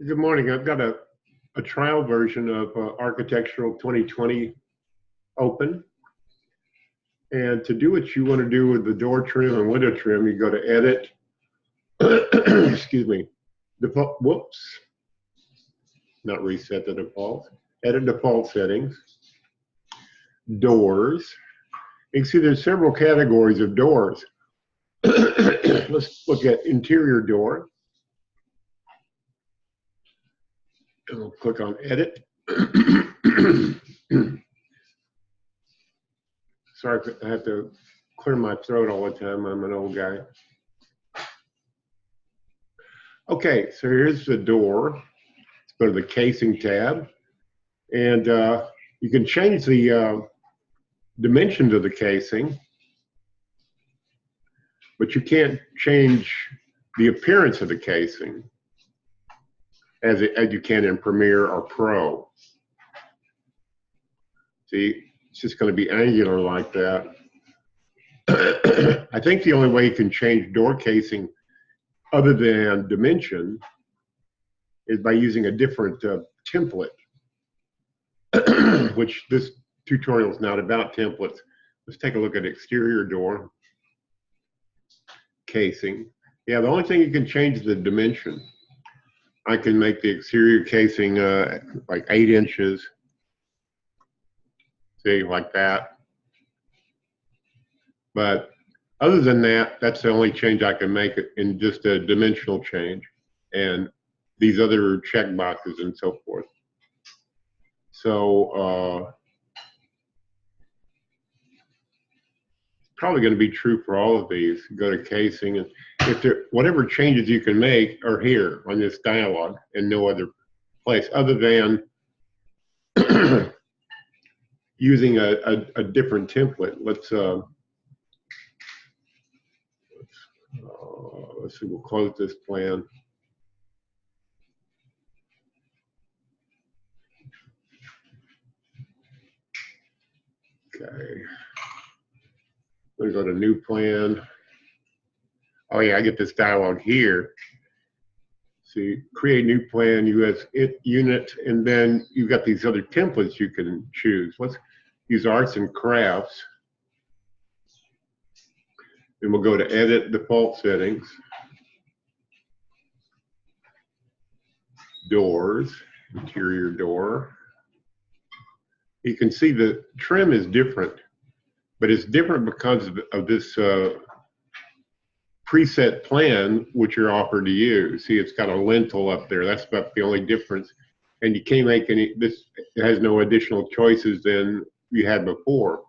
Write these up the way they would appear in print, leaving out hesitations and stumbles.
Good morning. I've got a trial version of Architectural 2020 open. And to do what you want to do with the door trim and window trim, you go to Edit, excuse me, default, whoops, not reset the default, Edit Default Settings, Doors. You can see there's several categories of doors. Let's look at Interior Door. And we'll click on Edit. Sorry, I have to clear my throat all the time. I'm an old guy. Okay, so here's the door. Let's go to the casing tab. And you can change the dimensions of the casing, but you can't change the appearance of the casing as you can in Premiere or Pro. See, it's just going to be angular like that. I think the only way you can change door casing other than dimension is by using a different template, which this tutorial is not about templates. Let's take a look at exterior door casing. Yeah, the only thing you can change is the dimension. I can make the exterior casing like 8 inches. See, like that. But other than that, that's the only change I can make it in just a dimensional change and these other check boxes and so forth. So probably going to be true for all of these. Go to casing, and if there, whatever changes you can make are here on this dialog and no other place other than using a different template. Let's see, we'll close this plan. Okay. Let me go to new plan. Oh yeah, I get this dialog here. See, create new plan, US unit, and then you've got these other templates you can choose. Let's use arts and crafts. And we'll go to edit default settings, doors, interior door. You can see the trim is different, but it's different because of this preset plan which you're offered to use. See, it's got a lintel up there. That's about the only difference. And you can't make any, this has no additional choices than you had before.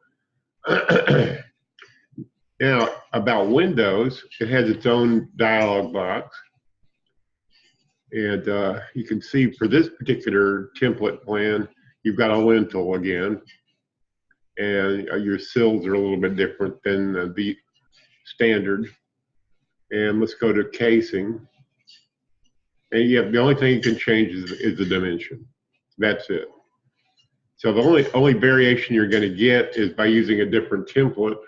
Now, about windows, it has its own dialog box. And you can see for this particular template plan, you've got a lintel again. And your sills are a little bit different than the standard. And let's go to casing. And yeah, the only thing you can change is the dimension. That's it. So the only variation you're going to get is by using a different template.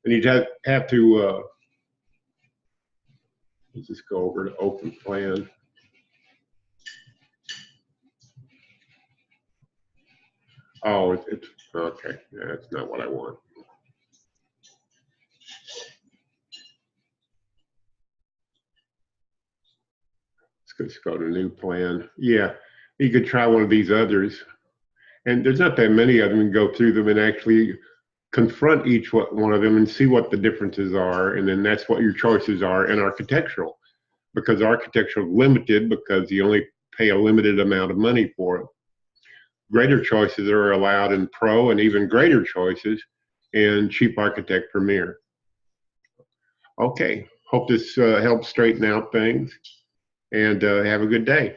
And you'd have to, let's just go over to open plan. Oh, it's okay. Yeah, that's not what I want. Let's go to new plan. Yeah, you could try one of these others. And there's not that many of them. You can go through them and actually confront each one of them and see what the differences are. And then that's what your choices are in architectural. Because architectural is limited because you only pay a limited amount of money for it. Greater choices are allowed in Pro and even greater choices in Cheap Architect Premiere. Okay, hope this helps straighten out things, and have a good day.